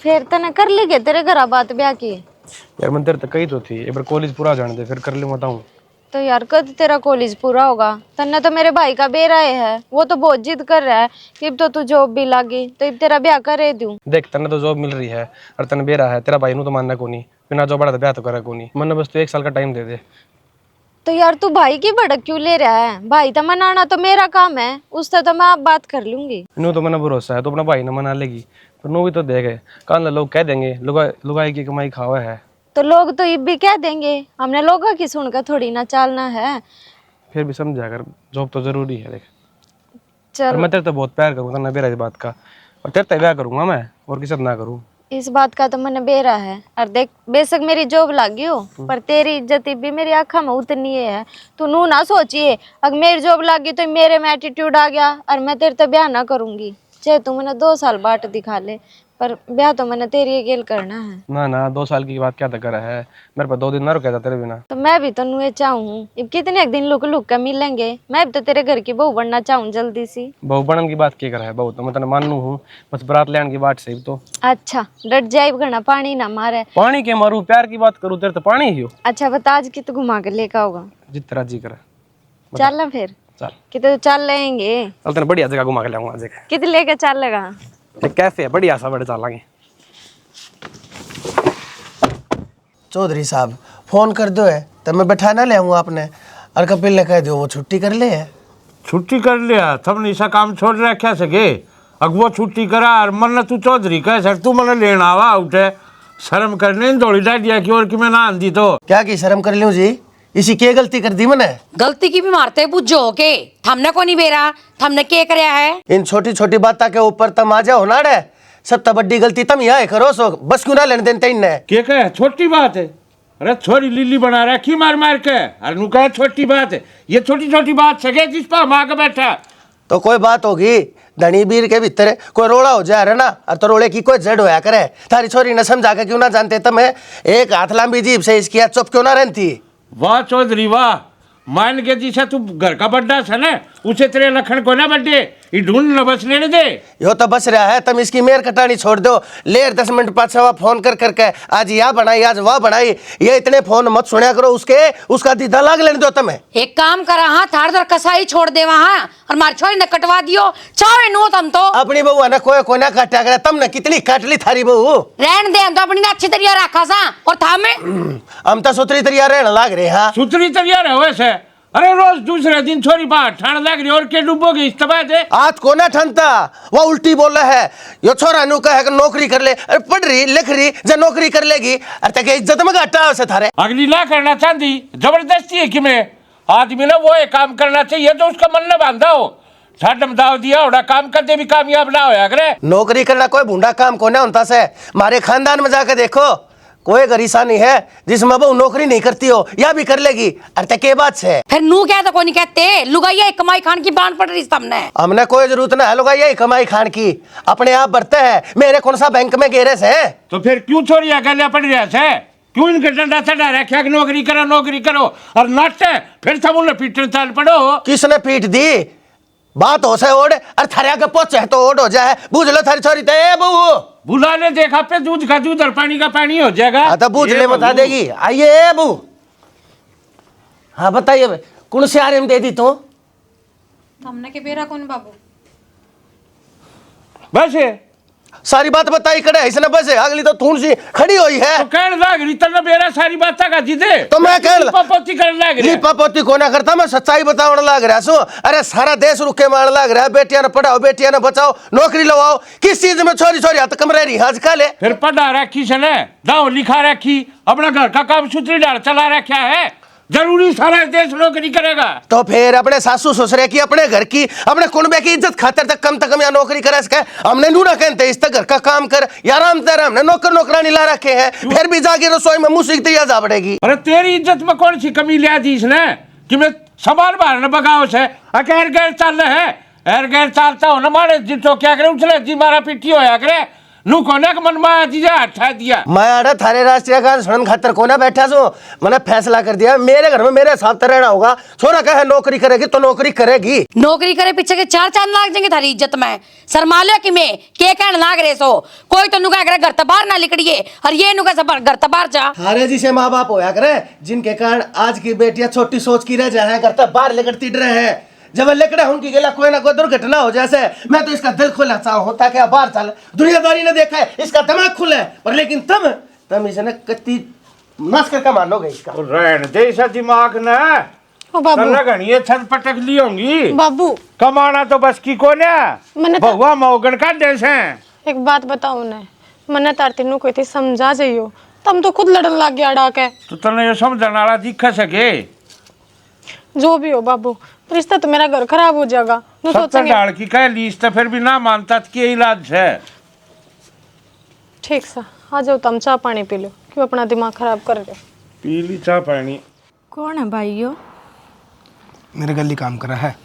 फिर तने कर ली के तेरे घर बात ब्याह की? यार मन तेरे तक कही तो थी, एक बार कॉलेज पूरा जाने दे फिर कर ले बताऊं। तो यार कद तेरा कॉलेज पूरा होगा? तन्ने तो मेरे भाई का बेरा है, वो तो बहुत जिद कर रहा है कि अब तो तू जॉब भी लागी तो अब तेरा ब्याह करे दूं। देख तने तो जॉब मिल रही है और तने बेरा है, तेरा भाई नु तो मानना को नहीं, बिना जॉब बड़ा तो ब्याह तो करे को नहीं। मन बस तू 1 साल का टाइम दे दे। तो यार तू भाई की भड़क क्यों ले रहा है? भाई तो मनाना तो मेरा काम है, उससे तो मैं आप बात कर लूंगी। नु तो मना भरोसा है तो अपना भाई न मना लेगी, पर नु भी तो देखे कान लोग कह देंगे लुगाई की कमाई खावा है। तो लोग तो ये भी कह देंगे, हमने लोगों की सुनकर थोड़ी ना चलना है। फिर भी समझा कर, जॉब तो जरूरी है। देख चल मैं तेरे तो बहुत प्यार करूंगा ना बेरा इस बात का, और तेरे तक ब्याह करूंगा मैं और किसी से ना करूं। इस बात का तो मन बेरा है। और देख बेशक मेरी जॉब लगी हो पर तेरी इज्जत भी मेरी आँखों में उतनी है। तू नू ना सोचिए अगर मेरी जॉब लगी तो मेरे में एटीट्यूड आ गया और मैं तेरे तो ब्याह ना करूंगी, चाहे तू मैंने 2 साल बाट दिखा ले, पर ब्याह तो मैंने तेरी अकेल करना है। ना ना 2 साल की बात क्या तक करा है, मेरे पास 2 दिन ना रुका था तेरे बिना। तो मैं भी तो नुए चाहूँ, अब कितने एक दिन लुक लुक कर मिलेंगे। मैं भी तो तेरे घर की बहू बनना चाहूँ जल्दी सी। बहू बनन की बात क्या कर है, बहू तो मैं तेने मानू हूँ, बस बारात लेने की बात सही। तो अच्छा डट जाए घना पानी ना मारे। पानी के मारू, प्यार की बात करूँ तेरे तो पानी ही हो। अच्छा बता आज कित घुमा के लेकर आओगा? जित राजी करे चल ना फिर चल। कित तो चल लेंगे। चल तेने बढ़िया जगह घुमा के लाऊंगा आज। कित लेके चल लेगा? एक कैफे है बढ़िया सा, बड़े चलेंगे। चौधरी साहब फोन कर दो है तो मैं बैठा ना ले आऊँगा आपने, और कपिल ने कह दो वो छुट्टी कर ले है। छुट्टी कर लिया तब निशा काम छोड़ रखा सके, अग वो छुट्टी करा और मन तू चौधरी कह सर तू मन लेना आवा उठे, शर्म करने दौड़ी डाडिया की ओर कि मैं ना आंधी तो क्या की शर्म कर लूँ जी, इसी के गलती कर दी मैंने? गलती की भी मारते बुझो के थमने को नहीं बेरा, थमने के करया है? इन छोटी छोटी बातों के ऊपर तम आ जाओ ना रे, सब तो बड़ी गलती तम यहाँ करो सो, बस क्यों ना लेने देते इनने। के कहे छोटी बात है, अरे छोरी लिल्ली बना रखी मार मार के, अरे नु कहे छोटी बात है, ये छोटी छोटी बात सके जिस पर माँ के बैठा। तो कोई बात होगी धनी बीर के भीतर कोई रोड़ा हो जाए रे ना, और तो रोड़े की कोई जड़ होया करे। थारी छोरी ने समझा के क्यों ना जानते तमें, एक हाथ लांबी जीभ से इसकी हाथ चुप क्यों ना रहती। वाह चौधरी वाह, मान के जिसे तू घर का बड्डा है ना उसे तेरे लखन को ना बड्डे ये ढूंढ न बस लेने दे। यो तो बस रहा है, तुम इसकी मेर कटानी छोड़ दो। लेर 10 मिनट पाछा फोन कर करके आज यह बनाई आज वह बनाई, ये इतने फोन मत सुना करो उसके, उसका दीदा लाग लेने दो तुम्हें। एक काम करा हाँ थार दर कसाई छोड़ दे वहाँ और मार छोरी ने कटवा दियो चाहे नो तुम तो। अपनी बहू ना कोई ना काटा करे, तुमने कितनी काट ली थारी बहू। रहन दे हम तो अपनी अच्छी तरीके रखा सा और था में हम तो सुतरी तरिया रहने लाग रहे हैं। सुतरी तरिया रहे वैसे, अरे रोज दूसरे दिन छोरी बात ठाण लग रही और के डूबोगे इस तबाह से। आज को ना ठनता वो उल्टी बोल रहा है, यो छोरा नु कहे नौकरी कर ले, अरे पढ़ रही लिख रही जब नौकरी कर लेगी अरे तक इज्जत में घाटा है थारे। अगली ना करना चाहती जबरदस्ती है कि मैं आदमी ना वो काम करना चाहिए तो उसका मन न बांधा हो, छाटम दाव दिया उड़ा काम करते भी कामयाब ना होया करे। नौकरी करना कोई भूडा काम को ना होता से, मारे खानदान में जाकर देखो कोई गरीसा नहीं है जिसमें बहू नौकरी नहीं करती हो या भी कर लेगी। अरे के बात से फिर नू क्या तो कोई नहीं कहते लुगाइया कमाई खान की बांध पड़ रही हमने। हमने कोई जरूरत ना है लोग यही कमाई खान की, अपने आप बढ़ते हैं। मेरे कौन सा बैंक में गेरे से तो फिर क्यों छोरिया गलिया पड़ रहा है, क्यों इनके डंडा चढ़ा रखा कि नौकरी करो और नाटे फिर सब उन्हें पीटने चल पड़ो। किसने पीट दी बात हो से ओढ़, अरे थारे के पोचे तो ओढ़ हो जाए, बूझ लो थारी छोरी ते बहू बुला ले देखा पे दूध का दूध और पानी का पानी हो जाएगा। तो बूझ ले बता देगी। आइए बहू, हाँ बताइए कौन से आरे में दे दी तो हमने के बेरा कौन बाबू? बस सारी बात बताई करे इसने, बस अगली तो थून सी खड़ी हुई है। तो कहने लग रही तना बेरा सारी बात का जीते तो मैं कहने लिपापोती करने लग रही लिपापोती को ना करता, मैं सच्चाई बताने लग रहा सो। अरे सारा देश रुके मारने लग रहा है, बेटियां ने पढ़ाओ बेटियां ने बचाओ नौकरी लगाओ, किस चीज में छोरी छोरी हाथ कम रह रही आजकल है। फिर पढ़ा रखी से ने दाव लिखा रखी, अपना घर का काम सूत्री डाल चला रखा है, जरूरी सारा देश नौकरी करेगा। तो फिर अपने सासू ससुरे की अपने घर की अपने कुनबे की इज्जत खातर तक कम या नौकरी करे सके। हमने नू ना कहते इस तक घर का काम कर यार, हम तेरा हमने नौकर नौकरानी ला रखे हैं, फिर भी जाके रसोई में मुंह सीखती जा पड़ेगी। अरे तेरी इज्जत में कौन सी कमी लिया दी इसने कि मैं सवाल बाहर न बगाओ से अकेर गैर चल रहे है, एर गैर चालता हो ना मारे जी तो क्या करे उछले जी मारा पीटी होया करे, नू कोने के मन में दिया हटा दिया। मैं अरे थारे राष्ट्रीय गान सुनन खातर कोना बैठा सो, मैंने फैसला कर दिया मेरे घर में मेरे हिसाब से रहना होगा। छोरा कहे नौकरी करेगी तो नौकरी करेगी, नौकरी करे पीछे के चार चांद लाग जाएंगे थारी इज्जत में। शर्माले कि मैं के कहने लाग रहे सो, कोई तो नुका करे घर तो बाहर ना निकलिए और ये नुका से घर तो बाहर जा। थारे जिसे माँ बाप होया करे जिनके कारण आज की बेटियां छोटी सोच की रह जाए, घर तो बाहर लेकर तिड़ रहे हैं। जब लेकड़े उनकी गेला कोई ना कोई दुर्घटना हो जैसे, मैं तो इसका दिल खुला चाहूँ ताकि बाहर चल, दुनियादारी ने देखा है इसका दिमाग खुला है, पर लेकिन तम इसे कत्ती नाश करके मानोगे इसका। रहने दे इसा दिमाग न। ओ बाबू, घनी छत पटक ली होंगी। बाबू कमाना तो बस की कोने मैंने तो- बहुआ मौगन का देश है। एक बात बताओ न, मैंने तार तीनों को इतनी समझा जाइयो, तम तो खुद लड़न लग गया अड़ा के। तो तने ये समझने वाला दिख सके। जो भी हो बाबू, रिश्ता तो मेरा घर खराब हो जाएगा। न 70 सोचेंगे डाल की कह लीस तो फिर भी ना मानता तो क्या इलाज है। ठीक सा, आ जाओ तुम चाय पानी पी लो, क्यों अपना दिमाग खराब कर रहे हो। पी ली चाह पानी। कौन है भाइयों? मेरे गली काम कर रहा है,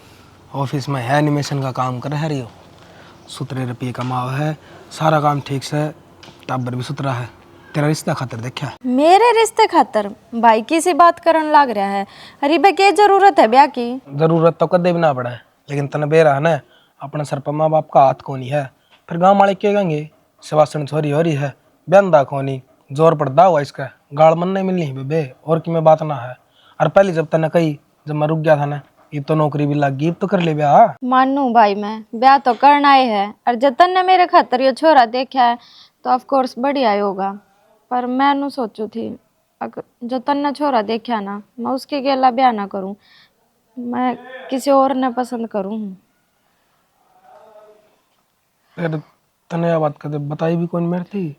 ऑफिस में है एनिमेशन का काम कर रहा है, रियो 17 रुपये कमावा है, सारा काम ठीक से, टाबर भी सुथरा है। तेरा रिश्ता खातर देखा। मेरे रिश्ते खातर भाई की सी बात करन लग रहा है। अरे बे के जरूरत है ब्याह की? जरूरत तो कदे भी ना पड़ा है, लेकिन तने बेरा है ना, अपने सर पर माँ बाप का हाथ कोनी है, फिर गाँव वाले क्या कहेंगे सवासन छोरी हो रही है, ब्यादा कोनी, जोर पड़दा हुआ इसका, गाड़ मन नहीं मिलनी बेबे, और की में बात ना है। और पहले जब तने कही, जब मैं रुक गया था ना, ये तो नौकरी भी लग गई, तो कर ले ब्याह। मानू भाई मैं ब्याह तो करना ही है, और जतन ने मेरे खातर ये छोरा देखा है तो ऑफ कोर्स बढ़िया ही होगा। पर मैं नू सोचू थी अगर जतन ने छोरा देखा ना, मैं उसके गेला ब्याह ना करूं, मैं किसी और ने पसंद करूं। फिर तने यह बात कदे बताई भी कौन मेरे थी?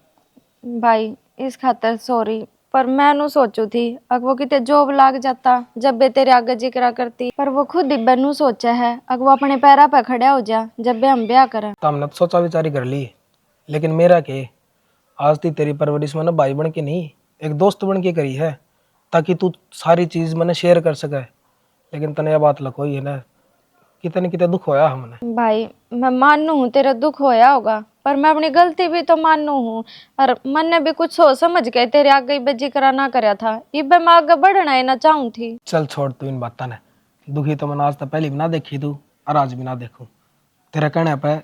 भाई इस खातर सॉरी, पर मैं नू सोचू थी अगर वो किते जॉब लाग जाता जब बे तेरे आगे जिक्र करती, पर वो खुद ही बनू सोचा है अगर वो अपने पैरा पे खड़ा हो जा जब बे हम ब्याह करें। तो हमने तो सोचा विचारी कर ली, लेकिन मेरा के आज ती तेरी परवरिश मैंने भाई बन के नहीं, एक दोस्त बन के करी है, ताकि तू सारी चीज मैंने शेयर कर सके। लेकिन तने यह बात लकोई है ना, कितने कितने दुख होया हमने। भाई मैं मानू हूँ तेरा दुख होया होगा, पर मैं अपनी गलती भी तो मानू हूँ, और मन ने भी कुछ सोच समझ के तेरे आगे बेजी करा ना करया था, इब मैं आगे बढ़ना ही ना चाहूँ थी। चल छोड़ तू इन बातों ने, दुखी तो मैंने आज तक पहले भी ना देखी तू, और आज भी ना देखूं। तेरा कहने पे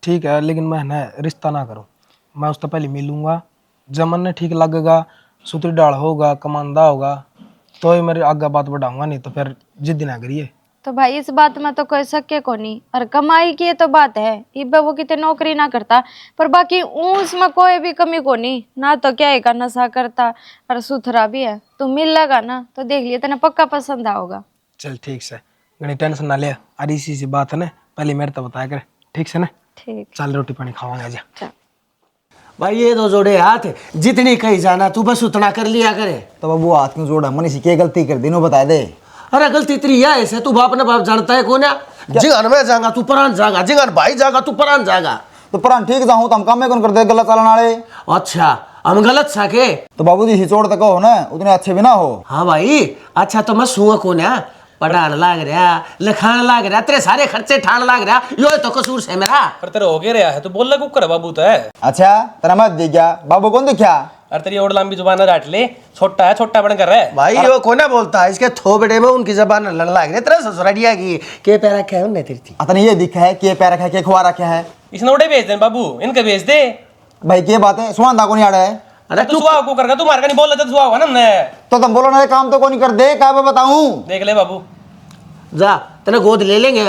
ठीक है, लेकिन मैं ना रिश्ता ना करूं, मैं उससे पहले मिलूंगा, जब मन ने ठीक लगेगा, सुतरी डाल होगा, कमांदा होगा, तो ही मेरे आगे बात बढ़ाऊंगा, नहीं तो फिर जिद ना करिए। तो भाई इस बात में तो कोई शक को नहीं, और कमाई की तो बात है, इब वो कितने नौकरी ना करता, पर बाकी उसमें कोई भी कमी को नहीं ना, तो क्या है का नशा करता और सुथरा भी है। तू मिल लगा ना तो देख लिया तेना पक्का पसंद आओगा। चल ठीक से, घनी टेंशन ना ले, अरे इसी सी बात है ना, पहले मेरे तो बताया करे, ठीक से ना? ठीक चल रोटी पानी खावांगे आजा। चल। भाई ये दो जोड़े हाथ, जितनी कही जाना तू बस उतना कर लिया करे। तो बाबू हाथ क्यों जोड़ा, मन इसी के गलती कर दी नो बता दे। अरे गलती तेरी है ऐसे, तू बाप ने बाप जानता है कौन है? जिगान में जागा तू परान जागा, जिगान भाई जागा तू परान जागा। तो परान ठीक जाऊँ तो हम काम में कौन कर दे गलत चलन वाले। अच्छा हम गलत साके? तो बाबू जी हिचोड़ तक हो ना, उतने अच्छे भी ना हो। हाँ भाई अच्छा, तो मैं सुआ कौन है? पढ़ान लाग रहा, लिखान लाग रहा, तेरे सारे खर्चे ठान लाग रहा, यो तो कसूर है मेरा। पर तेरे हो गया रहा है तो बोलना कुकर बाबू तो है। अच्छा तेरा मत दिख गया, बाबू कौन दिखा? और तेरी और लंबी जुबान डांट ले, छोटा है छोटा बन कर रहा है भाई वो कोना बोलता है, इसके थोबड़े में उनकी जबान लड़ लाग रही, तेरा ससुरालिया की के पैरा क्या है तेरी थी। अतने ये दिखा है कि पैर रखा है, के खुआ रखा है। इसने उड़े भेज दे बाबू, इनके भेज दे। भाई के बात है, सुहान को नहीं आ रहा है। अरे तू सुहा को करगा, तू मार का नहीं बोल रहा था, सुहा हुआ ना हमने। तो तुम बोलो ना काम तो कौन कर दे, क्या मैं बताऊं? देख ले बाबू, जा तेने गोद ले लेंगे,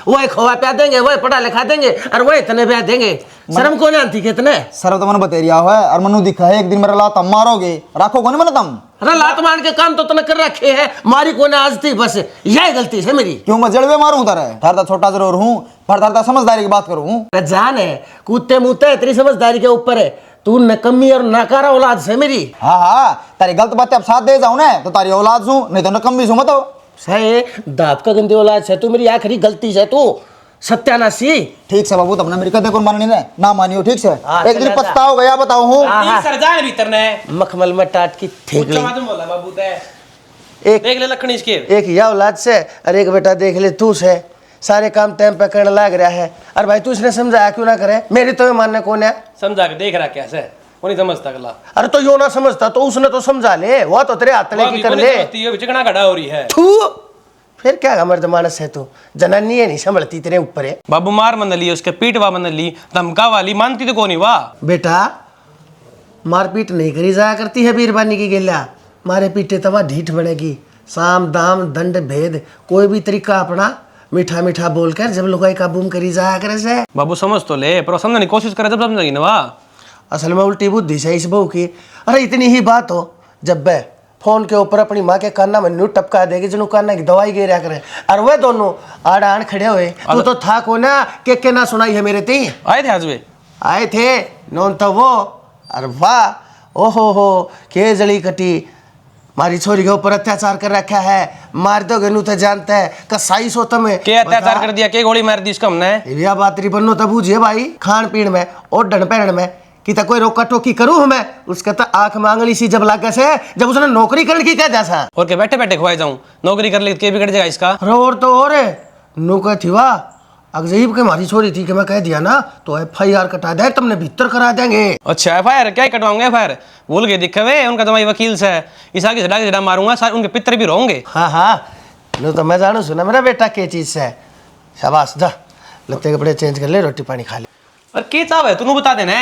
वह खोआ प्या देंगे, वह पढ़ा लिखा देंगे, और वह तने ब्याह देंगे। शर्म कौन आती कितने? सर तो मन बतेरिया है, और मनु दिखा है एक दिन मेरा लात मारोगे, राखो कौन मन तुम? अरे लात मार के काम तो तने कर रखे है, मारी कोने आज थी, बस यही गलती है मेरी। क्यों मैं जड़वे मारूं तारे? थारदा छोटा जरूर हूँ, पर थारदा समझदारी की बात करूँ। जान है कूदते मुँहते है, तेरी समझदारी के ऊपर है, तू नकम्मी और नाकारा औलाद से मेरी। हाँ हाँ तारी गलत बातें अब साथ दे जाऊं ना तो तारी औलाद हूँ, नहीं तो नकम्मी हूँ। तो सही दाप का गंदी औलाद से तू, मेरी आखिरी गलती से तू सत्यानाशी। ठीक से बाबू, तुमने मेरी कदे कौन माननी ना मानियो, ठीक से एक दिन चला पछताओ गया बताओ हूँ। सर जाए भीतर ने मखमल में टाट की ठेक ले। तुम बोला बाबू ते एक देख ले लखनी इसके। एक यह औलाद से, और एक बेटा देख ले तू से। सारे काम टाइम पे करने लग रहा है। अरे भाई तू इसने समझाया क्यों ना करे? मेरी तो मानने कौन है? समझा के देख रहा कैसे वो नहीं समझता गला। अरे तो यो ना समझता तो उसने तो समझा ले, वो तो तेरे हाथ लेके कर ले। चिकना खड़ा हो रही है तू फिर क्या मर्द मानस है तू? जनानी है नहीं संभलती तेरे ऊपर है। बाबू मार मन ली, उसके पीटवा मन ली, धमका वाली, मानती तो कोनी वाह। बेटा मारपीट नहीं करी जाया करती है बीरबानी की गेला, मारे पीटे तवा ढीठ बनेगी। साम दाम दंड भेद कोई भी तरीका अपना मीठा मीठा बोलकर जब लोग काबू करी जाया करे से। बाबू समझ तो ले, पर समझने की कोशिश करे जब समझेगी ना वाह। असल में उल्टी बुद्धि से इस बहू की। अरे इतनी ही बात हो, जब वह फोन के ऊपर अपनी माँ के काना में न्यू टपका देगी जिन्हों काना की दवाई गिरा करे, और वह दोनों आड़ आड़ खड़े हुए। तू तो था को ना के ना सुनाई है मेरे ती? आए थे आज वे आए थे नौन तो वो। अरे वाह ओहो हो के जली कटी, मारी छोरी के ऊपर अत्याचार कर रखा है। मार दो गनु तो जानता है कसाई सो तुम्हें के अत्याचार कर दिया, के गोली मार दी इसको हमने। ये बात री बनो तब बूझे भाई, खान पीन में और ढन पहन में कि तक कोई रोका टोकी करूं हमें? उसके तो आंख मांगली सी जब लागे से जब उसने नौकरी करने की क्या जैसा। और के बैठे बैठे खुआई जाऊं, नौकरी कर ले के बिगड़ जाएगा इसका। अरे और तो और नौकर थी वाह, अगजीब के मारी छोरी थी कि मैं कह दिया ना तो FIR कटा दे, तुमने भीतर करा देंगे। अच्छा FIR क्या कटवाऊंगे? FIR भूल गए दिखे वे, उनका तुम्हारी वकील से इस आगे से झड़ा मारूंगा, सारे उनके पितर भी रोंगे। हाँ हाँ नो तो मैं जानू सुना मेरा बेटा के चीज से। शाबाश जा लत्ते कपड़े चेंज कर ले, रोटी पानी खा ले। और के चाव है तू बता देना,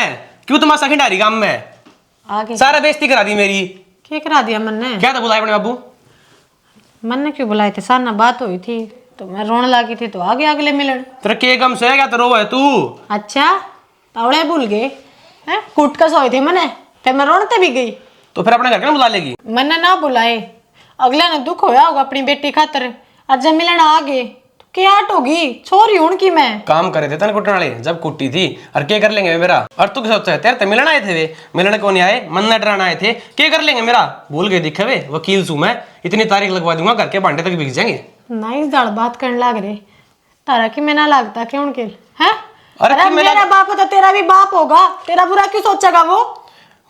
क्यों तमाशा खिंडारी काम में आगे सारा बेइज्जती करा दी मेरी। क्या करा दिया मन ने? क्या था बुलाए अपने बाबू? मन ने क्यों बुलाए थे? साना बात हुई थी तो मैं रोने लगी थी तो आगे अगले मिलन। तेरे के गम से क्या तो रो है तू? अच्छा तावड़े भूल गए हैं? कुट का सोए थे मने, फिर मैं रोने भी गई। तो फिर अपने घर के ना बुला लेगी? मैंने ना बुलाए, अगले ने दुख होया होगा अपनी बेटी खातर, और जब मिलन आ गए तो क्या हट होगी? छोरी हूं की मैं काम करे थे तन कुटने वाले जब कुट्टी थी, और क्या कर लेंगे मेरा? और तू क्या सोचता है तेरे मिलन आए थे वे? मिलन को नहीं आए, मन्ना डराना आए थे, क्या कर लेंगे मेरा? भूल गए दिखे वे, वकील सू मैं, इतनी तारीख लगवा दूंगा घर के भांडे तक बिक जाएंगे। नाइस दाड़ बात करने लग रहे तारा कि मैं ना लगता क्यों उनके हैं? अरे अरे मेरा बाप है तो तेरा भी बाप होगा, तेरा बुरा क्यों सोचेगा वो?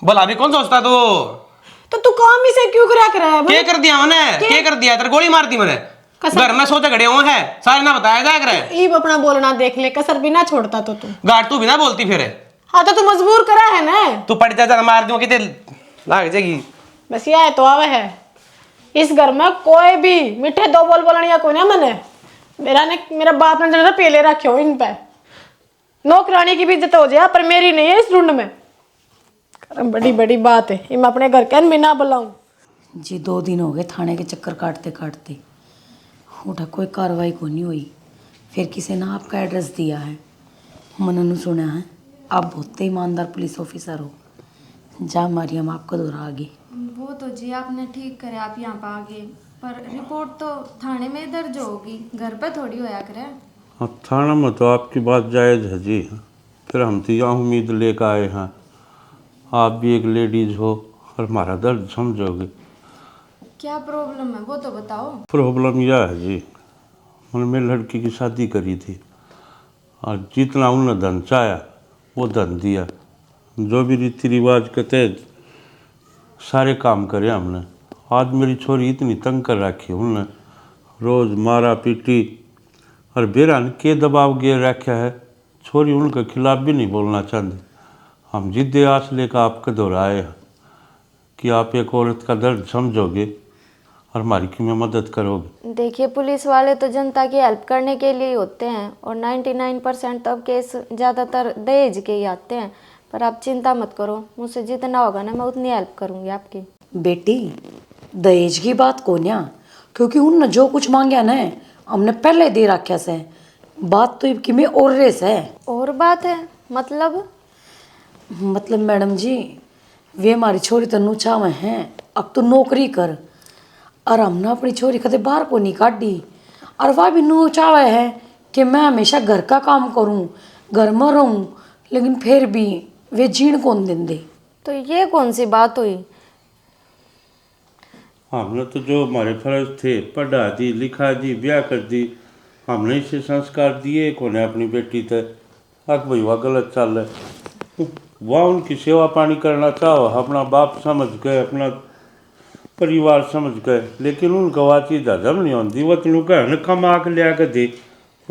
भला भी कौन सोचता तो तू काम ही से क्यों करा कर रहा है? क्या कर दिया मैंने? क्या कर दिया? तेरे गोली मार दी मैंने घर में, सोचा खड़े हुए हैं सारे ना बताया जाए करे। ईब अपना बोलना देख ले, कसर भी ना छोड़ता तो तू गाड़ तू भी ना बोलती फिर। हाँ तो तू मजबूर करा है ना। तू पड़ जा मार दूं कितने लाग जाएगी। बस ये तो आवे है इस घर में कोई भी मीठे दो बोल बोलनिया कोई ना मने। मेरा बाप ने जरा पेले रखे हो इन पे, नौकरानी की भी इज्जत हो जाए पर मेरी नहीं है इस रुंड में। बड़ी बड़ी बात है ये, मैं अपने घर के मैं ना बुलाऊं। जी 2 दिन हो गए थाने के चक्कर काटते काटते, उठा कोई कार्रवाई को नहीं हुई। फिर किसी ने आपका एड्रेस दिया है, मैंने सुना है आप बहुत ईमानदार पुलिस ऑफिसर हो, जा मारी हम आपको दोहरा आगे। वो तो जी आपने ठीक करे, आप यहाँ पे आ गए, पर रिपोर्ट तो थाने में दर्ज होगी, घर पे थोड़ी होया करे। हाँ थाना में तो आपकी बात जायज़ है जी, फिर हम तो यहाँ उम्मीद लेकर आए हैं आप भी एक लेडीज़ हो और हमारा दर्द समझोगे। क्या प्रॉब्लम है वो तो बताओ। प्रॉब्लम यह है जी, मैंने मेरी लड़की की शादी करी थी और जितना उन्होंने धन चाहा वो धन दिया, जो भी रीति रिवाज के तहत सारे काम करे हमने। आज मेरी छोरी इतनी तंग कर रखी उन्होंने, रोज़ मारा पीटी और बेरान के दबाव गिर रखा है। छोरी उनके खिलाफ भी नहीं बोलना चाहती। हम जिद्दे आस लेकर आपके दोहराए हैं कि आप एक औरत का दर्द समझोगे और हमारी की में मदद करोगे। देखिए पुलिस वाले तो जनता की हेल्प करने के लिए होते हैं, और 99% तब केस ज़्यादातर दहेज के ही आते हैं। पर आप चिंता मत करो, मुझसे जितना होगा ना मैं उतनी हेल्प करूँगी आपकी। बेटी दहेज की बात को न्या, क्योंकि उनने जो कुछ मांगया ना हमने पहले दे रखा से, बात तो इबकी में और रेस है। और बात है मतलब मैडम जी वे हमारी छोरी तो नू चावे हैं अब तो नौकरी कर, और हमने अपनी छोरी कदे बाहर को नहीं काटी, और वह भी नू चावे है कि मैं हमेशा घर का काम करूं, घर में रहूं, लेकिन फिर भी वे जीण कौन देंदे। तो ये कौन सी बात हुई? हमने तो जो हमारे फर्ज थे पढ़ा दी लिखा दी ब्याह कर दी, हमने इसे संस्कार दिए कौन है अपनी बेटी तक। अक भाई वह गलत चल रहा है, वह उनकी सेवा पानी करना चाहो, अपना बाप समझ गए अपना परिवार समझ गए, लेकिन उनका वह चीज़ हजम नहीं होती। वो तेन कह कमा के लिया के दे,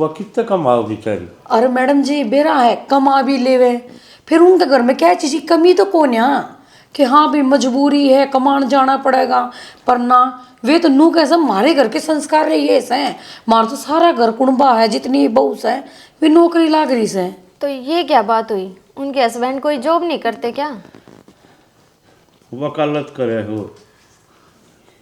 वह कितना कमाओ बेचारी। अरे मैडम जी बेरा है, कमा भी लेवे, फिर उनके घर में क्या चीज़ की कमी तो कौन है कि हाँ भी मजबूरी है कमान जाना पड़ेगा। पर ना वे तो नू कैसा हमारे घर के संस्कार रही है ऐसे हैं, मार तो सारा घर कुंबा है जितनी बहू है वे नौकरी लाग रही से। तो ये क्या बात हुई, उनके हस्बैंड कोई जॉब नहीं करते क्या? वकालत करे हो,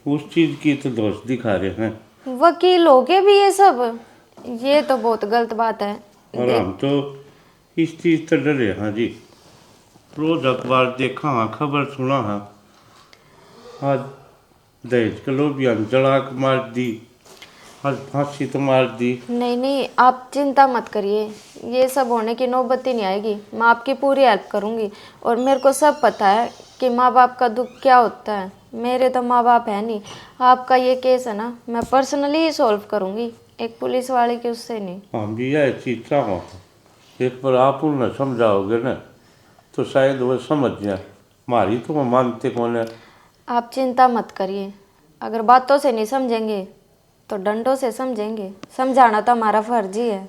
उस चीज की तो दोष दिखा रहे हैं। वकील हो के भी ये सब, ये तो बहुत गलत बात है। और हम तो इस चीज से डरे। हाँ जी, रोज अखबार देखा हाँ, खबर सुना हाँ, आज दहेज के लोग जला के मार दी, आज फांसी तो मार दी। नहीं नहीं, आप चिंता मत करिए, ये सब होने की नौबत ही नहीं आएगी। मैं आपकी पूरी हेल्प करूँगी और मेरे को सब पता है कि माँ बाप का दुख क्या होता है। मेरे तो माँ बाप है नहीं, आपका ये केस है ना, मैं पर्सनली ही सॉल्व करूँगी, एक पुलिस वाले की उससे नहीं। हम भी यह चीज चाहो, एक बार आप उन्हें समझाओगे ना तो शायद वो समझ जाए, हमारी तो वो मानते कौन है। आप चिंता मत करिए, अगर बातों से नहीं समझेंगे तो डंडों से समझेंगे, समझाना तो हमारा फर्ज ही है।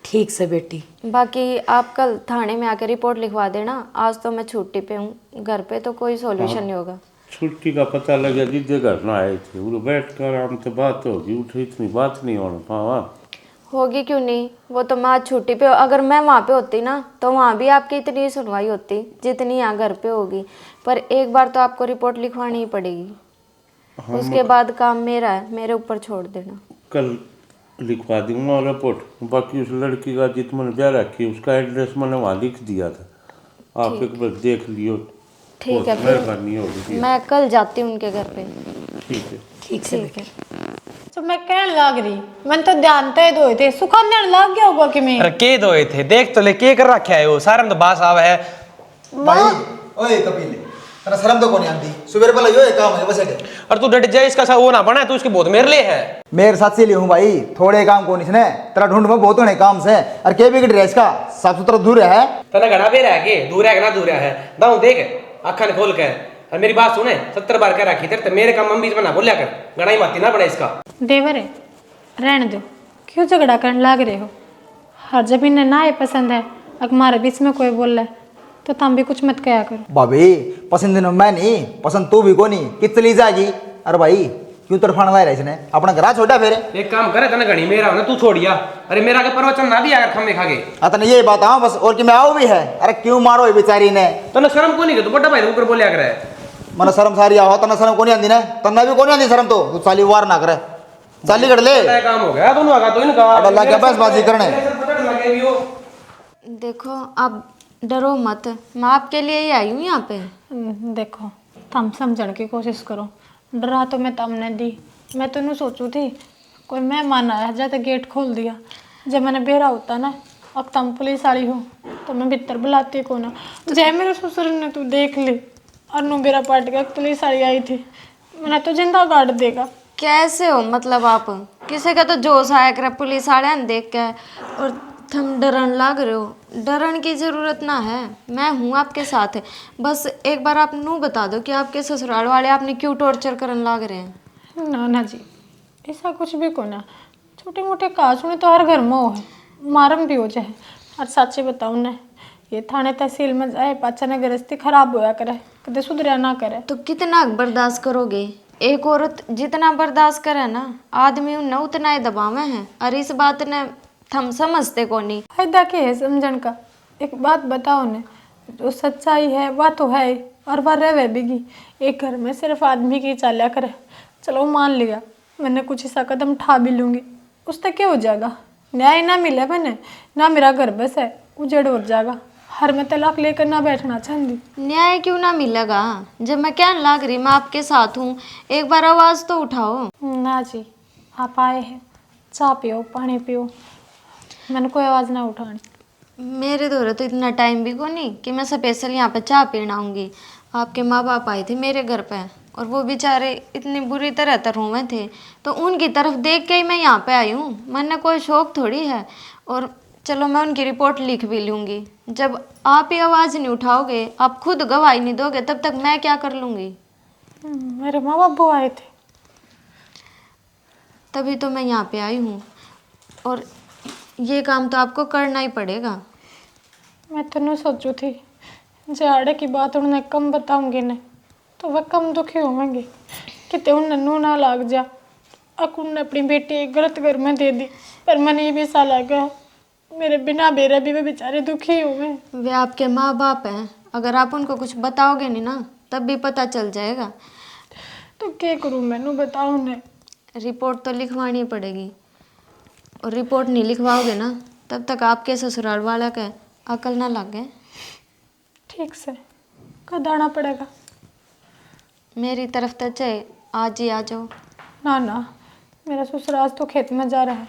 ठीक से बेटी। बाकी आप कल थाने में आकर रिपोर्ट लिखवा देना, आज तो मैं छुट्टी पे हूँ, घर पे तो कोई सॉल्यूशन नहीं होगा। छुट्टी का पता लगे जिद्दे घर ना आए थे, वो बैठ कर आराम से बात होगी, उठे इतनी बात नहीं होना पावा। होगी क्यों नहीं, वो तो मैं आज छुट्टी पे, अगर मैं वहाँ पे होती ना तो वहाँ भी आपकी इतनी सुनवाई होती जितनी यहाँ घर पे होगी। पर एक बार तो आपको रिपोर्ट लिखवानी ही पड़ेगी, उसके बाद काम मेरा है, मेरे ऊपर छोड़ देना। कल लिखवा दूंगा रिपोर्ट। बाकी उस लड़की का जित मैंने ब्याह रखी उसका एड्रेस मैंने वहाँ लिख दिया था, आप एक बार देख लियो। ठीक है, फिर मैं कल जाती हूँ उनके घर पे। ठीक है। ठीक है। तो मैं कहने लग रही, मैंने तो ध्यान तय धोए थे, सुखाने लग गया होगा कि मैं। अरे के धोए थे, देख तो ले के कर रखा है वो सारा में तो बास आवा है। भाई ओए कपिल, तेरा शर्म तो कोनी आंदी, सुबह पहले यो काम है बस एटे। और तू डट जाए, इसका सा वो ना बना तू इसके बहुत मेरे लिए है। मेरे साथ से लिए हूँ भाई, थोड़े काम को नहीं तेरा ढूंढ में बहुत होने काम से। और के भी ड्रेस का साफ सुथरा दूर है तना घड़ा पे रह के दूर है कि ना दूर है दाऊ देख अखन खोल के। और मेरी बात सुने, 70 बार कह रखी तेरे मेरे काम हम बीच में ना बोलिया कर, गड़ाई माती ना बने इसका। देवरे रहने दो, क्यों झगड़ा करने लग रहे हो? हर जब इन्हें ना ये पसंद है, अगर हमारे बीच में कोई बोल रहा है तो तुम भी कुछ मत कहा करो। भाभी पसंद मैं नहीं, पसंद तू भी को नहीं, कित चली जाएगी। अरे भाई क्यों तरफान लाए इसने, अपना घर छोटा फिर एक काम करे तना घड़ी मेरा ना तू छोड़िया, अरे मेरा के प्रवचन ना दिया अगर खम्मे खागे। अतने ये बात हाँ बस, और कि मैं आओ भी है। अरे क्यों मारो ये बेचारी ने, तने शर्म को नहीं के तू बड़ा भाई ऊपर बोलिया करे। मन शर्म सारी आओ, तना शर्म को नहीं आंदी ना, तना भी को नहीं आंदी शर्म, तो तू साली वार ना करे, चाली कर ले। काम हो गया दोनों आगा तो इनका अबे लग गया बसबाजी करने। देखो आप डरो मत, मैं आपके लिए ही आई हूँ यहाँ पे। देखो तुम समझने की कोशिश करो, डरा तो मैं तुमने दी, मैं तो नहीं सोचू थी कोई मेहमान आया जाते गेट खोल दिया। जब मैंने बेरा होता ना, अब तुम पुलिस वाली हो तो मैं भीतर बुलाती को ना। जय मेरे ससुर ने तू देख ली और नु बेरा पाट गया, पुलिस वाली आई थी, मैंने तो जिंदा गाड़ देगा। कैसे हो मतलब आप, किसी का तो जोश आया कर पुलिस वाले ने देख के और तुम डरन लग रहे हो। डरन की ज़रूरत ना है, मैं हूँ आपके साथ है। बस एक बार आप नू बता दो कि आपके ससुराल वाले आपने क्यों टॉर्चर करने लग रहे हैं। ना ना जी, ऐसा कुछ भी को ना, छोटे मोटे काज में तो हर घर में हो है, मारम भी हो जाए। और सच्चे बताऊँ ना, ये थाने तहसील में जाए पाचा ने गृहस्थी खराब होया करे, कदे सुधरिया ना करे। तो कितना बर्दाश्त करोगे? एक औरत जितना बर्दाश्त करे ना, आदमी उन्हें उतना ही दबावे हैं। और इस बात ने हम समझते को नहीं। फायदा क्या है समझन का? एक बात बताओ ने, जो सच्चाई है वह तो है और वह रह बिगी। एक घर में सिर्फ आदमी की चाल्या करे, चलो मान लिया मैंने कुछ ऐसा कदम उठा भी लूँगी, उस तक क्या हो जाएगा? न्याय ना मिले मैंने ना, मेरा घर बस है उजड़ हो जाएगा। हर में तलाक लेकर ना बैठना चाहती। न्याय क्यों ना मिलेगा? जब मैं कहने लग रही मैं आपके साथ हूँ, एक बार आवाज़ तो उठाओ। ना जी, आप आए हैं, चाय पियो पानी पियो, मैंने कोई आवाज़ ना उठानी। मेरे दौरे तो इतना टाइम भी को नहीं कि मैं स्पेशल यहाँ पे चाय पीना आऊँगी। आपके माँ बाप आए थे मेरे घर पे और वो बेचारे इतनी बुरी तरह रोए थे, तो उनकी तरफ देख के ही मैं यहाँ पे आई हूँ। मैंने कोई शौक थोड़ी है। और चलो मैं उनकी रिपोर्ट लिख भी लूँगी, जब आप ही आवाज़ नहीं उठाओगे, आप खुद गवाही नहीं दोगे, तब तक मैं क्या कर लूँगी? मेरे माँ बाप वो आए थे, तभी तो मैं यहाँ पे आई हूँ। और ये काम तो आपको करना ही पड़ेगा। मैं तो नहीं सोचू थी झाड़े की बात उन्हें कम बताऊंगी ने तो वह कम दुखी होंगे कि उन्हें नू ना लाग जा। अकुन अपनी बेटी एक गलत घर में दे दी, पर मन ये भी सा लगा मेरे बिना बेरा भी वे बेचारे दुखी हुए। वे आपके माँ बाप हैं, अगर आप उनको कुछ बताओगे नहीं ना तब भी पता चल जाएगा। तो क्या करूँ मैनू बताओ ने। रिपोर्ट तो लिखवानी पड़ेगी, और रिपोर्ट नहीं लिखवाओगे ना तब तक आपके ससुराल वाला के अकल ना लगे। ठीक से कद आना पड़ेगा? मेरी तरफ तो चाहे आज ही आ जाओ। ना ना, मेरा ससुराल तो खेत में जा रहा है,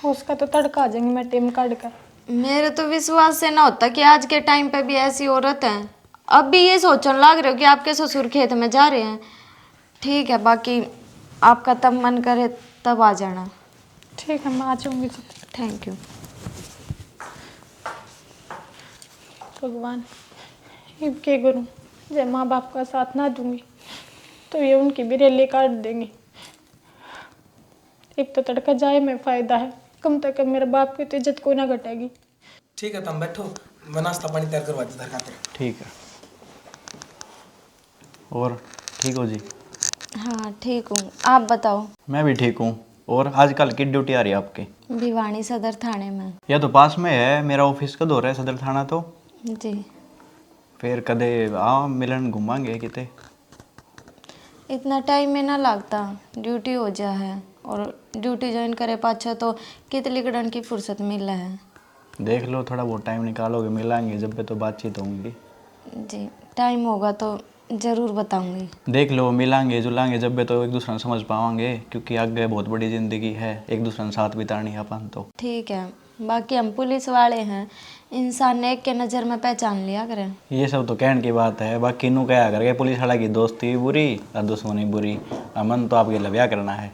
उसका तो तड़का आ जाएंगे मैं टेम काट कर। मेरे तो विश्वास से ना होता कि आज के टाइम पे भी ऐसी औरत है। अब भी ये सोचने लग रहे हो कि आपके ससुर खेत में जा रहे हैं। ठीक है, बाकी आपका तब मन करे तब आ जाना। ठीक है, मैं आ जाऊँगी। Thank you. भगवान, अब क्या करूँ? जब माँ बाप का साथ ना दूंगी तो ये उनकी भी रैली काट देंगे। एक तो तड़का जाए में फ़ायदा है, कम से कम मेरे बाप की तो इज्जत कोई ना घटेगी। ठीक है, तुम बैठो, मैं नाश्ता पानी तैयार करवा देता खाते। ठीक है। और ठीक हो जी? हाँ ठीक हूँ, आप बताओ। मैं भी ठीक हूँ। और आजकल की ड्यूटी आ रही है आपकी? भिवानी सदर थाने में। यह तो पास में है, मेरा ऑफिस कद हो रहा है सदर थाना तो। जी। फिर कदे आओ मिलन घूमांगे किते। इतना टाइम में ना लगता, ड्यूटी हो जा है, और ड्यूटी ज्वाइन करे पाछा तो कितनी कड़न की फुर्सत मिल है। देख लो, थोड़ा बहुत टाइम निकालोगे मिलांगे, जब भी तो बातचीत होंगी। जी, टाइम होगा तो ज़रूर बताऊंगी। देख लो, मिलांगे जुलांगे जब भी तो एक दूसरे को समझ पावांगे, क्योंकि आगे बहुत बड़ी ज़िंदगी है, एक दूसरे के साथ बितानी है अपन तो। ठीक है, बाकी हम पुलिस वाले हैं, इंसान ने एक के नज़र में पहचान लिया करें। ये सब तो कहने की बात है, बाकी नू क्या करके पुलिस वाला की दोस्ती बुरी और दुश्मनी बुरी। अमन तो आपके लव्या करना है।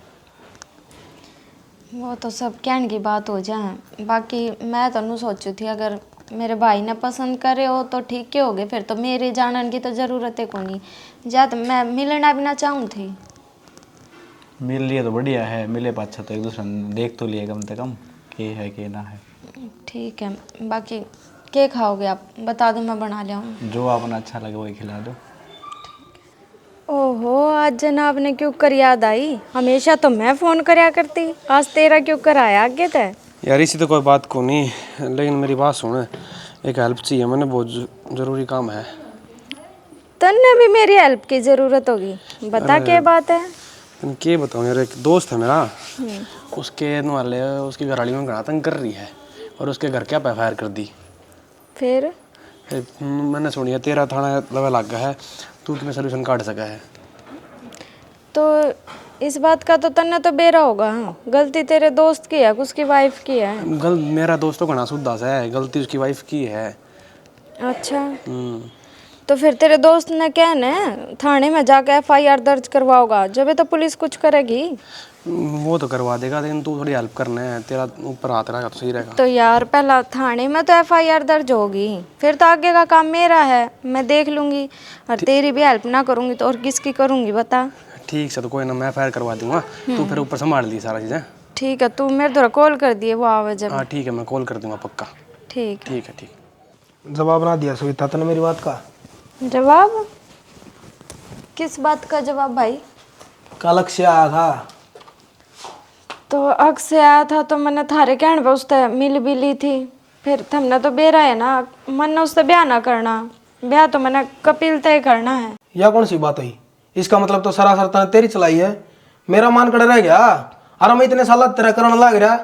वो तो सब कहने की बात हो जाए। बाकी मैं तो नहीं सोचू थी, अगर मेरे भाई ने पसंद करे हो तो ठीक हो गए, फिर तो मेरे जानने की तो ज़रूरत है कोनी। जा तो मैं मिलना भी ना चाहूँ थी। मिल लिए तो बढ़िया है, मिले पाछा तो एक दूसरे देख तो लिए कम से कम के है के ना है। ठीक है, बाकी क्या खाओगे आप बता दो, मैं बना लाऊँ। जो आपने अच्छा लगे वही खिला दो। ओहो, आज जनाब ने क्यों कर याद आई? हमेशा तो मैं फ़ोन करया करती, आज तेरा क्यों कर आया आगे तय? यार इसी तो कोई बात को नहीं, लेकिन मेरी बात सुन, एक हेल्प चाहिए मैंने, बहुत ज़रूरी काम है। तन्ने भी मेरी हेल्प की ज़रूरत होगी, बता क्या बात है? क्या बताऊँ यार, एक दोस्त है मेरा, उसके वाले उसकी घरवाली में घना तंग कर रही है, और उसके घर क्या एफ कर दी। फिर मैंने सुनिया तेरा थाना लगा लग गया है, तू तुम्हें सोल्यूशन काट सका है। तो इस बात का तो तन्ने तो बेरा होगा। हाँ, गलती तेरे दोस्त की है, उसकी वाइफ की है। मेरा दोस्त तो घना सुद्धा सा है, गलती उसकी वाइफ की है। अच्छा, तो फिर तेरे दोस्त ने क्या है थाने में जाकर FIR दर्ज करवाओगा, जब तो पुलिस कुछ करेगी। वो तो करवा देगा, लेकिन तू थोड़ी हेल्प करना है, तेरा ऊपर हाथ रहेगा तो सही रहेगा। तो यार पहला थाने में तो FIR दर्ज होगी, फिर तो आगे का काम मेरा है, मैं देख लूँगी। और तेरी भी हेल्प ना करूँगी तो और किसकी करूँगी बता? ठीक है, तो कोई ना, मैं FIR करवा दूंगा, तू फिर ऊपर संभाल ली सारा चीज़ें। ठीक है, तू मेरे द्वारा कॉल कर दिए वो आवे जब। हाँ ठीक है, मैं कॉल कर दूंगा पक्का। ठीक ठीक है, ठीक। जवाब ना दिया सुविधा तूने मेरी बात का? जवाब? किस बात का जवाब भाई? कल अक्षय आया था। तो अक्सर आया था तो मैंने थारे कहने पर उससे मिल भी ली थी, फिर हमने तो बेरा है ना, मन ने उससे ब्याह ना करना, ब्याह तो मैंने कपिल तय करना है। यह कौन सी बात हुई? इसका मतलब तो सरासर तने तेरी चलाई है, मेरा मान कड़ा रह गया। अरे मैं इतने साल तेरा करने लग रहा,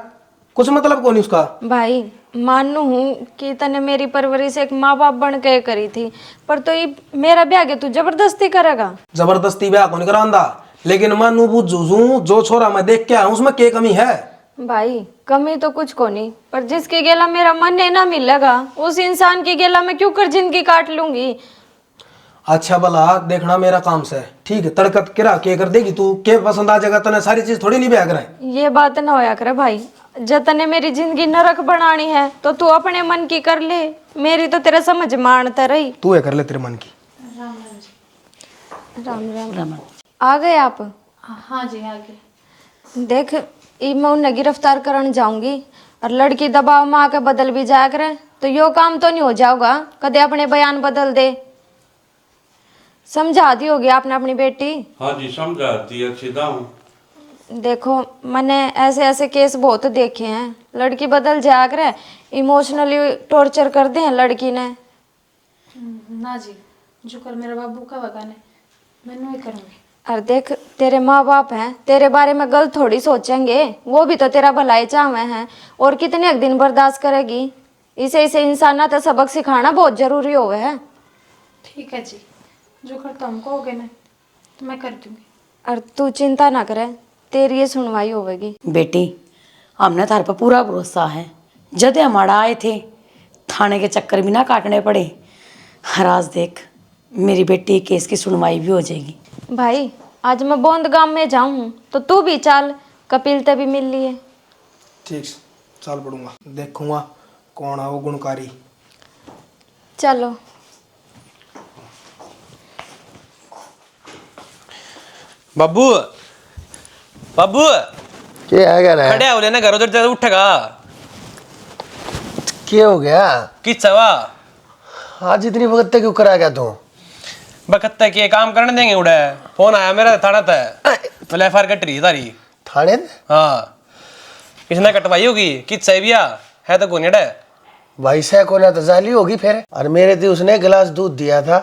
कुछ मतलब कौन उसका? भाई मानू हूँ कि तने मेरी परवरिश एक माँ बाप बन के करी थी, पर तो ये मेरा ब्याह के तू जबरदस्ती करेगा? जबरदस्ती ब्याह कौन करांदा, लेकिन मैं बुझू जो छोरा मैं देख के आया हूं उसमें क्या कमी है? भाई कमी तो कुछ को नहीं, पर जिसके गेला मेरा मन नहीं ना मिलेगा, उस इंसान की गेला मैं क्यों कर जिंदगी काट लूंगी? अच्छा भला देखना मेरा काम से, ठीक है? तड़कत किरा के कर देगी तू, के पसंद आ जाएगा तने सारी चीज थोड़ी नहीं ब्याह करे। ये बात ना होया करे भाई, जब तने मेरी जिंदगी नरक बनानी है तो तू अपने मन की कर ले, मेरी तो तेरा समझ मानता रही। तू है कर ले तेरे मन की। राम राम राम। आ गए आप? हाँ जी आ गए। देख मैं उन्हें गिरफ्तार करने जाऊंगी, और लड़की दबाव में आके बदल भी जाया करे तो यो काम तो नहीं हो जाओगा, कदे अपने बयान बदल दे। समझा दी होगी आपने अपनी बेटी? हाँ जी समझा दी, अच्छी दाऊँ। देखो मैंने ऐसे ऐसे केस बहुत देखे हैं, लड़की बदल जाया करे, इमोशनली टॉर्चर कर दे हैं लड़की ने। ना जी, जो कर मेरा बाबू का वगाने मैं नहीं करूँगी। और देख तेरे माँ बाप हैं, तेरे बारे में गलत थोड़ी सोचेंगे, वो भी तो तेरा भलाई चाहवे हैं, और कितने दिन बर्दाश्त करेगी। इसे इंसान तो सबक सिखाना बहुत जरूरी होवे है। ठीक है जी, जो कर तुम कहोगे ना तो मैं कर दूंगी। और तू चिंता ना करे, तेरी ये सुनवाई होगी। बेटी हमने तार पर पूरा भरोसा है। जब हमारा आए थे थाने के चक्कर भी ना काटने पड़े। हर आज देख मेरी बेटी के केस की सुनवाई भी हो जाएगी। भाई आज मैं बोंद गांव में जाऊँ तो तू भी चाल, कपिल ते भी मिल लिए। ठीक चल पड़ूंगा, देखूंगा कौन है वो गुणकारी। चलो बाबू बाबू क्या है क्या खड़े हो लेना, घर उधर ज्यादा उठेगा। क्या हो गया? किस सवा आज इतनी वक्त क्यों करा गया तू? बकत्ते के काम करने देंगे उड़े। फोन आया मेरा थाना तय, मैं एफ कट रही तारी थाने? हाँ किसने कटवाई होगी? किस सही भैया है तो कौन है भाई से को ना तो जाली होगी फिर। और मेरे थे उसने गिलास दूध दिया था,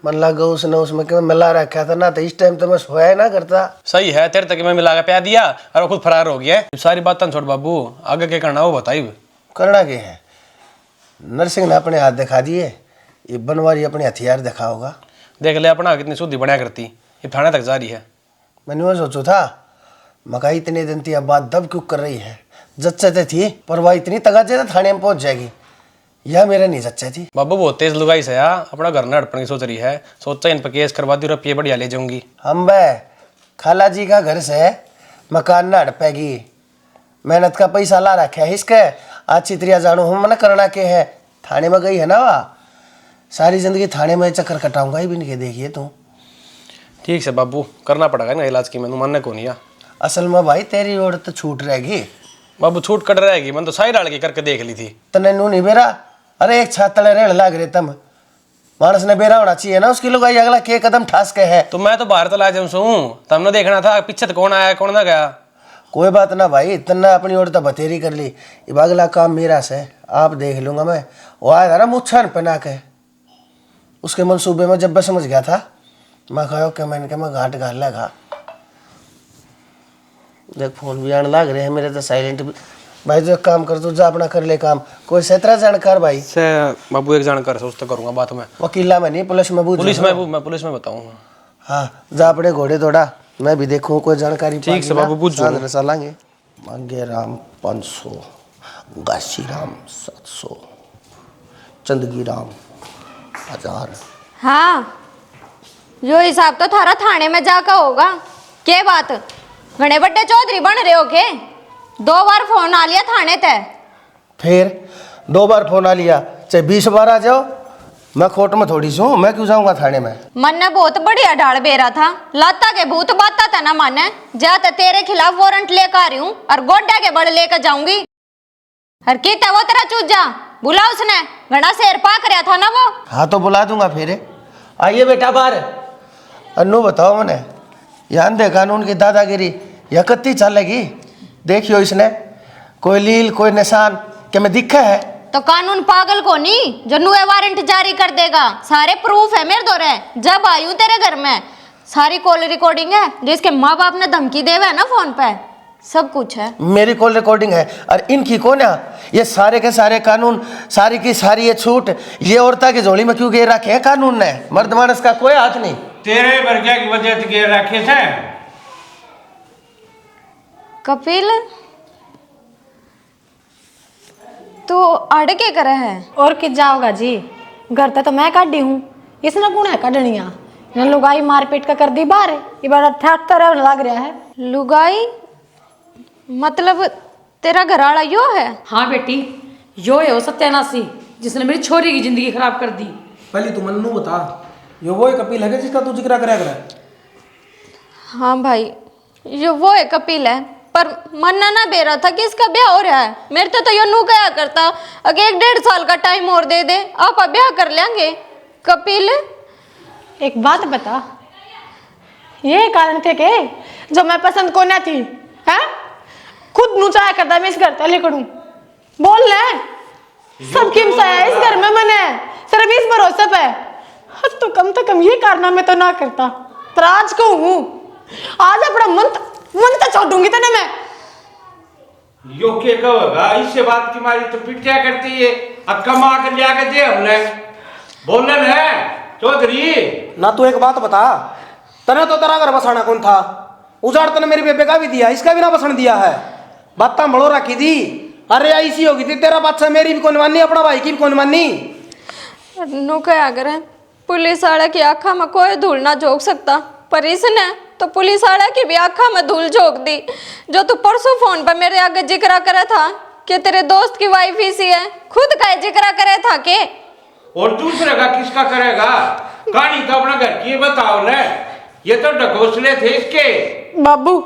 मन लगा उसने उसमें क्यों मिला रखा था ना, तो इस टाइम तो मैं सोया ना करता। सही है, तेरे तक मैं मिला के प्या दिया और वो खुद फरार हो गया। सारी बात छोड़ बाबू, आगे क्या करना वो बताइए। करना क्या है? नरसिंह ने अपने हाथ दिखा दिए, ये बनवारी अपने हथियार दिखा होगा। देख ले अपना कितनी शुद्धि बढ़िया करती, ये थाने तक जा रही है। मैंने वो सोचो था मकाई इतने दिन थी, अब बात दब क्यों कर रही है? जच्चे थी पर वह इतनी तगाजे तो थाने में पहुंच जाएगी, यह मेरे नहीं जच्चे थी। बाबू बहुत तेज लुगाई से अपना घर न हड़पने की सोच रही है, सोचा इन पर केस करवा दी, रुपये बढ़िया ले जाऊंगी। हम बे खाला जी का घर से मकान न हड़पेगी, मेहनत का पैसा ला रखा है इसके, आज चित्रिया जानू हम मन करना के है। थाने में गई है ना वह, सारी जिंदगी थाने में चक्कर कटाऊंगा ही भी नहीं। देखिए तू ठीक से बाबू करना पड़ेगा ना इलाज की, मैंने मानने को नहीं। असल में भाई तेरी ओर तो छूट रहेगी बाबू, छूट कट रहेगी, मैंने तो सारी डाल के करके देख ली थी। तने नू नहीं बेरा? अरे एक छात तले रेड़ लाग रहे तम, मानस ने बेरा होना चाहिए ना उसकी लुगाई, अगला के कदम ठास के है। तो मैं तो बाहर तला जाऊँ सू, तुमने देखना था पीछे तो कौन आया कौन ना गया। कोई बात ना भाई, इतना अपनी ओर तो बतेरी कर ली, अब अगला काम मेरा से आप देख लूंगा मैं। वो आया था ना मुच्छान पहना के, उसके मंसूबे में जब मैं समझ गया था, मैं कहो कि मैंने कहा मैं घाट घाल लगा। देख फोन भी आने लग रहे हैं मेरे तो साइलेंट भी। भाई जो काम कर तू जा अपना कर ले काम, कोई सेतरा जानकार भाई से बाबू एक जानकार सोच तो करूंगा बात में। वकीला में नहीं पुलिस में बूझ। मैं पुलिस में बताऊंगा। हाँ जा अपने घोड़े दौड़ा, मैं भी देखूँ कोई जानकारी। ठीक से बाबू पूछ चलांगे। मांगे राम 500, गाशी राम 700, चंदगी राम 1000। हाँ जो हिसाब तो थारा थाने में जाकर होगा। के बात घने बड़े चौधरी बन रहे हो के? 2 बार फोन आ लिया थाने तय, फिर 2 बार फोन आ लिया, चाहे 20 बार आ जाओ, मैं खोट में थोड़ी सी हूँ, मैं क्यों जाऊंगा थाने में? मन ने बहुत बढ़िया डाल बेरा था, लाता के भूत बाता था ना माने, जाते तेरे खिलाफ वारंट लेकर आ रही हूँ और गोड्डा के बड़ लेकर जाऊंगी। हर की वो तेरा चूजा बुला, उसने घना शेर पाक रहा था ना वो। हाँ तो बुला दूंगा फिर। आइए बेटा बाहर। अन्नू बताओ मैंने यह अंधे कानून की दादागिरी यह कत्ती चलेगी? देखियो इसने कोई लील कोई निशान के में दिखा है तो कानून पागल को नहीं जो नुए वारंट जारी कर देगा। सारे प्रूफ है मेरे दौरे, जब आई हूँ तेरे घर में सारी कॉल रिकॉर्डिंग है, जिसके माँ बाप ने धमकी देवे है ना फोन पे, सब कुछ है। मेरी कॉल रिकॉर्डिंग है और इनकी कौन है? ये सारे के सारे कानून, सारी की सारी ये छूट, ये औरता की झोली में क्यों घेर रखे हैं कानून ने? मर्द मानस का कोई हाथ नहीं। तेरे वर्जा की वजह से घेर रखे थे। कपिल तू अड़ के करे है? और कि जाओगा जी, घर तो मैं काटी हूँ, इसने कौन है काटनिया? इन्हें लुगाई मारपीट का कर दी बाहर, ये बड़ा ठाट तरह लग रहा है। लुगाई मतलब तेरा घरवाला यो है? हाँ बेटी यो है वो सत्यानाशी जिसने मेरी छोरी की जिंदगी खराब कर दी। पहले तू मन्नू बता, ये वो कपिल है जिसका तू जिक्र करा कर? हाँ भाई यो वो है कपिल है, पर मन्ना ना बेरा था कि इसका ब्याह हो रहा है। मेरे तो यो नू गया करता, अगर 1-1.5 साल का टाइम और दे दे, आप ब्याह कर लेंगे। कपिल एक बात बता, ये कारण थे के जो मैं पसंद को ना थी है? खुद नुचाया करता मैं इस घर तले करूं, बोल ले सब किम है इस घर में मैंने सिर्फ इस भरोसे पे, तो कम से कम ये कारनामे तो ना करता। पर आज को हूं, आज अपना मन तो छोड़ूंगी तने मैं। यो के कहोगा इससे बात की मारी तो पिटिया करती है, अक्का मां के लिया के दे हमने बोलन है चौधरी ना। तू एक बात बता, तने तो तेरा घर बसाना कौन था? उजाड़ तने मेरी बेबे का भी दिया, इसका भी ना बसन दिया है। बात बड़ो रखी थी, अरे ऐसी होगी थी तेरा बादशाह, मेरी भी कौन मानी, अपना भाई की भी कौन मानी। नु क्या करे, पुलिस वाला की आँखा में कोई धूल ना झोंक सकता, पर इसने तो पुलिस वाला की भी आँखा में धूल झोंक दी। जो तू परसों फोन पर मेरे आगे जिक्र करे था कि तेरे दोस्त की वाइफ ही सी है, खुद का जिक्र करे था के? और दूसरे का किसका करेगा? कहानी तो अपना घर की बताओ ले, ये तो ढकोसले थे इसके। बाबू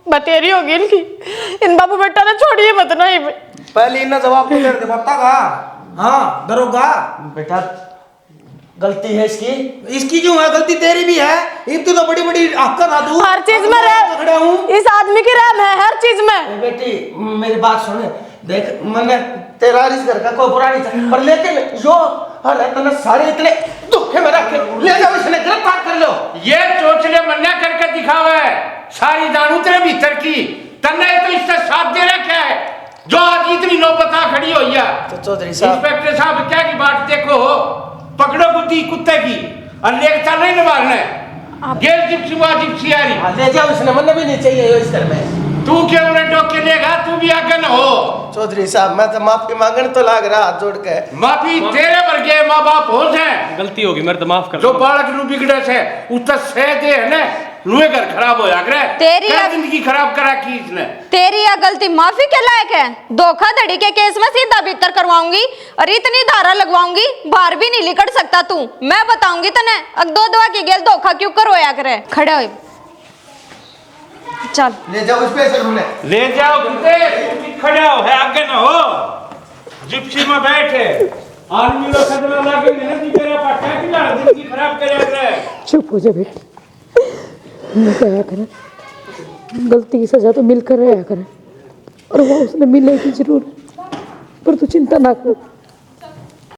बतेरी होगी इनकी, इन बाबू बेटा ने छोड़िए मत ना ही। पहले इन्हें जवाब तो दे बता का। हाँ दरोगा बेटा गलती है इसकी। इसकी क्यों है? गलती तेरी भी है। इतनी तो बड़ी बड़ी हक्का था तू, हर चीज में खड़ा हूँ। इस आदमी की रहम है हर चीज में। बेटी मेरी बात सुन, देख मैंने तेरा इस घर का कोई बुरा नहीं था, पर लेकिन जो हालात तने सारे इतने दुखे में रखे, ले जाओ इसने गिरफ्तार कर लो। ये चोचले मन्ना करके दिखावा है, सारी दानू तेरे भीतर की, तन्ने तो इससे साथ दे रखा है जो आज इतनी नौबत आ खड़ी हुई है। तो चौधरी साहब, इंस्पेक्टर साहब क्या की बात देखो, पकड़ो बुद्धि कुत्ते की और लेकर चल नहीं मारना गेल जिप्सी हुआ जिप्सी आ रही। ले जाओ इसने, मन भी नहीं चाहिए इस घर में। तू क्यों उन्हें टोक के लेगा? तू भी आगे न हो। चौधरी साहब मैं तो माफी मांगने तो लाग रहा हाथ जोड़ के। माफी तेरे वर्गे माँ बाप हो जाए, गलती होगी मेरे तो माफ कर जो बालक नु बिगड़े से उतना सह दे है ना, नुए घर खराब होया करे, तेरी जिंदगी खराब करा की इसने। तेरी यह गलती माफी के लायक है? धोखाधड़ी के केस में सीधा भीतर करवाऊंगी और इतनी धारा लगवाऊंगी, बाहर भी नहीं निकल सकता तू। मैं बताऊंगी तने अब 2 दवा की गेल धोखा क्यों करवाया करे। खड़े हो चल, ले जाओ इस पे हमने, ले जाओ कुत्ते, तू भी खड़ा हो है आगे न हो, जिप्सी में बैठे आदमी लोग खतरा लागे नहीं कि तेरा पाटा की ना जिंदगी खराब करे करे। चुप हो जा बेटा, मैं क्या करें, गलती की सजा तो मिलकर रहा करें, और वो उसने मिलेगी जरूर, पर तू चिंता ना कर।